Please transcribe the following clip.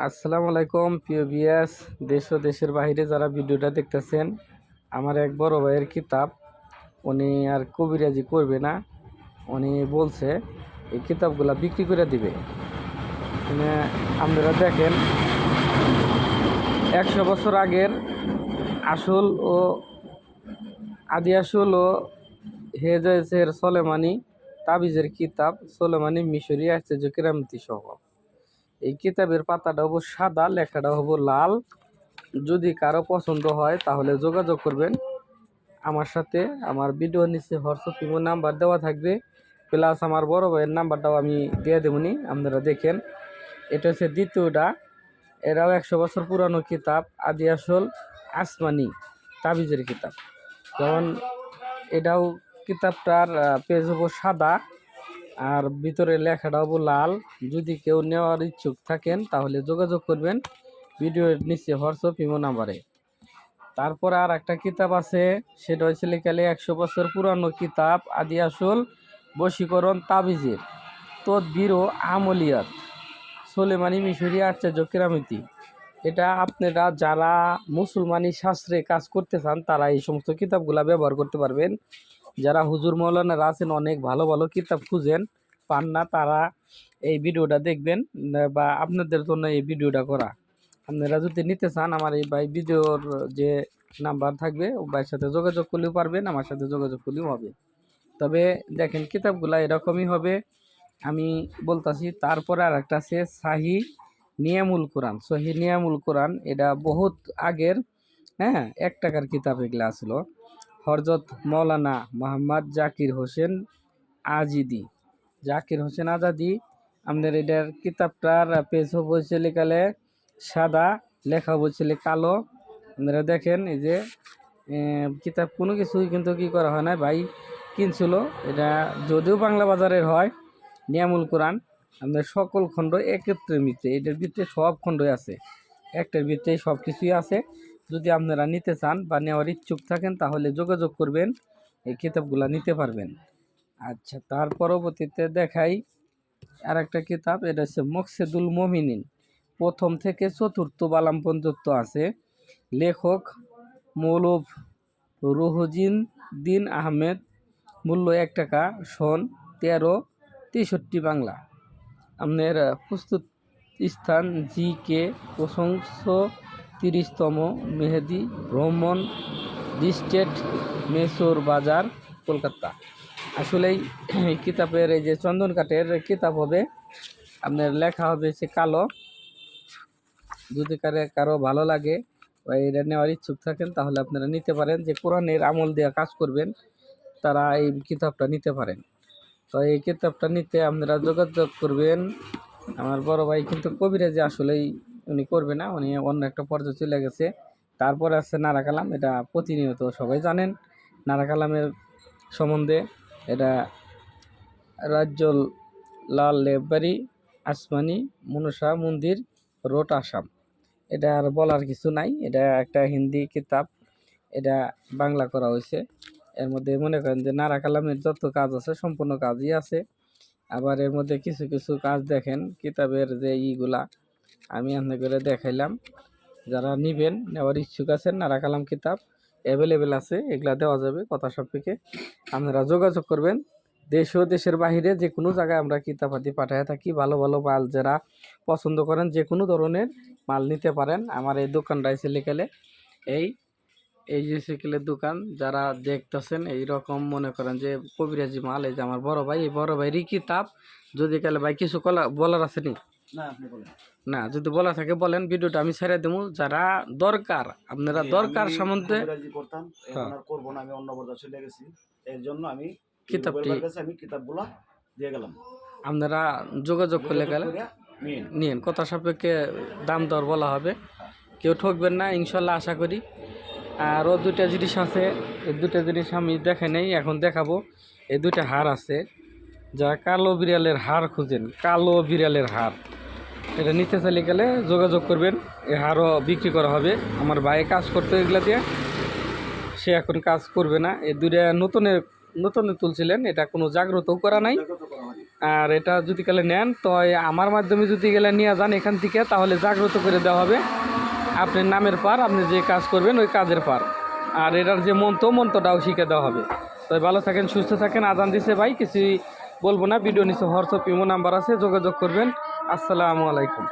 আসসালামু আলাইকুম প্রিয় ভিউয়ার্স, দেশ ও দেশের বাইরে যারা ভিডিওটা দেখতেছেন। আমার এক বড় ভাইয়ের কিতাব, উনি আর কবিরাজি করবে না। উনি বলছে এই কিতাবগুলা বিক্রি করে দিবে। মানে আপনারা দেখেন, 100 বছর আগের আসল ও আদি আসল ও হেজাজের সোলেমানি তাবিজের কিতাব, সোলেমানি মিশরি আশ্চর্য কেরামতি সহ। এই কিতাবের পাতাটা হবো সাদা, লেখাটা হবো লাল। যদি কারো পছন্দ হয় তাহলে যোগাযোগ করবেন আমার সাথে। আমার ভিডিওর নিচে হোয়াটসঅ্যাপ ইমো নাম্বার দেওয়া থাকবে, প্লাস আমার বড় ভাইয়ের নাম্বারটাও আমি দিয়ে দেবনি, আপনারা দেখেন। এটা হচ্ছে দ্বিতীয়টা। এরাও 100 বছর পুরানো কিতাব, আদি আসল আসমানি তাবিজের কিতাব। যেমন এটাও কিতাবটার পেজ হবো সাদা আর ভিতরে লেখাটা হবো লাল। যদি কেউ নেওয়ার ইচ্ছুক থাকেন তাহলে যোগাযোগ করবেন ভিডিওর নিচে হোয়াটসঅ্যাপ ইমো নাম্বারে। তারপরে আর একটা কিতাব আছে, সেটা হচ্ছে লেখালে 100 বছর পুরানো কিতাব, আদি আসল বশীকরণ তাবিজের তদবির ও আমলিয়াত, সোলেমানি মিশরি আশ্চর্য কেরামতি। এটা আপনারা যারা মুসলমানি শাস্ত্রে কাজ করতে চান তারা এই সমস্ত কিতাবগুলা ব্যবহার করতে পারবেন। যারা হুজুর মৌলানারা আছেন, অনেক ভালো ভালো কিতাব খুঁজেন পান না, তারা এই ভিডিওটা দেখবেন বা আপনাদের জন্য এই ভিডিওটা করা। আপনারা যদি নিতে চান, আমার এই ভাই ভিডিওর যে নাম্বার থাকবে ও ভাইয়ের সাথে যোগাযোগ করলেও পারবেন, আমার সাথে যোগাযোগ করলেও হবে। তবে দেখেন কিতাবগুলা এরকমই হবে, আমি বলতাছি। তারপরে আর একটা আছে শাহি নিয়ামুল কোরআন, সহি নিয়ামুল কোরআন। এটা বহুত আগের, হ্যাঁ, 1 টাকার কিতাব এগুলা আসলো। হরজত মৌলানা মোহাম্মদ জাকির হোসেন আজিদি, জাকির হোসেন আজাদি। আমাদের এটার কিতাবটার পেজ বলছে লেখালে সাদা, লেখা বলছে কালো। আপনারা দেখেন এই যে কিতাব কোনো কিছুই কিন্তু কি করা হয় না, ভাই কিনছিল। এটা যদিও বাংলা বাজারের হয়, নিয়ামুল কোরআন। আমাদের সকল খণ্ড একত্রের ভিতরে, এটার ভিতরে সব খণ্ডই আছে, একটার ভিতরে সব কিছুই আছে। যদি আপনারা নিতে চান বা নেওয়ার ইচ্ছুক থাকেন তাহলে যোগাযোগ করবেন, এই কিতাবগুলো নিতে পারবেন। আচ্ছা, তার পরবর্তীতে দেখাই আর একটা কিতাব। এটা হচ্ছে মকসেদুল মমিনিন, প্রথম থেকে চতুর্থ বালাম পর্যন্ত আছে। লেখক মৌলভ রুহুদ্দিন দিন আহমেদ। মূল্য 1 টাকা, সন 1363 বাংলা। আপনার প্রস্তুত স্থান GK 530তম মেহেদি ভ্রমণ ডিস্ট্রিক্ট, মেসোর বাজার, কলকাতা। আসলেই কিতাবের এই যে চন্দন কাঠের কিতাব হবে, আপনার লেখা হবে সে কালো। যদি কারো ভালো লাগে বা এটা নেওয়ার ইচ্ছুক থাকেন তাহলে আপনারা নিতে পারেন। যে কোরআনের আমল দেওয়া কাজ করবেন তারা এই কিতাবটা নিতে পারেন। তো এই কিতাবটা নিতে আপনারা যোগাযোগ করবেন। আমার বড় ভাই কিন্তু কবিরাজি আসলেই উনি করবে না, উনি অন্য একটা পর্যায়ে চলে গেছে। তারপরে আছে নারা কালাম, এটা প্রতিনিয়ত সবাই জানেন নারা কালামের সম্বন্ধে। এটা রাজ্যল লাল লেববাড়ি, আসমানি মনসা মন্দির রোড, আসাম। এটা আর বলার কিছু নাই, এটা একটা হিন্দি কিতাব, এটা বাংলা করা হয়েছে। এর মধ্যে মনে করেন যে নারা কালামের যত কাজ আছে সম্পূর্ণ কাজই আছে। আবার এর মধ্যে কিছু কিছু কাজ দেখেন কিতাবের যে ইগুলা আমি আপনাদের দেখাইলাম। যারা নিবেন, নেওয়ার ইচ্ছুক আছেন, নারা কালাম কিতাব অ্যাভেলেবেল আছে, এগুলা দেওয়া যাবে কথা সাপেক্ষে। আপনারা যোগাযোগ করবেন। দেশ ও দেশের বাহিরে যে কোনো জায়গায় আমরা কিতাবাদি পাঠিয়ে থাকি। ভালো ভালো মাল যারা পছন্দ করেন যে কোনো ধরনের মাল নিতে পারেন। আমার এই দোকানটা এসে লিখেলে এই যে সাইকেলের দোকান, যারা দেখতেছেন এইরকম মনে করেন যে কবিরাজি মাল, এই যে আমার বড় ভাই, এই বড় ভাইয়েরই কিতাব। যদি কালে ভাই কিছু বলার আছে নি? না, যদি বলা থাকে বলেন, ভিডিওটা আমি ছেড়ে দেবো। যারা দরকার, আপনারা দরকার সম্বন্ধে করতাম, করবো না, আমি অন্য বর্ধা চলে গেছি, এর জন্য আমি কিতাবটি আমি কিতাবগুলা দিয়ে গেলাম। আপনারা যোগাযোগ করলে গেলে নিন, কথা সাপেক্ষে দাম দর বলা হবে, কেউ ঠকবেন না ইনশাল্লাহ, আশা করি। আর ও দুইটা জিনিস আছে, এই দুটা জিনিস আমি দেখে নেই, এখন দেখাবো। এই দুইটা হার আছে, যারা কালো বিড়ালের হার খুঁজেন, কালো বিড়ালের হার, এটা নিতে চাইলে গেলে যোগাযোগ করবেন। এই হারও বিক্রি করা হবে। আমার ভাই কাজ করতে এগুলা দিয়ে, সে এখন কাজ করবে না। এই দুইটা নতুনের নতুন তুলছিলেন, এটা কোনো জাগ্রতও করা নাই। জাগ্রত করা হয়নি। আর এটা যদি গেলে নেন তো আমার মাধ্যমে যদি গেলে নিয়ে যান এখান থেকে, তাহলে জাগ্রত করে দেওয়া হবে আপনার নামের পার, আপনি যে কাজ করবেন ওই কাজের পার। আর এটার যে মন্ত্রটাও শিখে দেওয়া হবে। তো ভালো থাকেন, সুস্থ থাকেন। আজান দিছে ভাই, কিছুই বলবো না। ভিডিও নিচে হোয়াটসঅ্যাপ ইমো নাম্বার আছে, যোগাযোগ করবেন। আসসালামু আলাইকুম।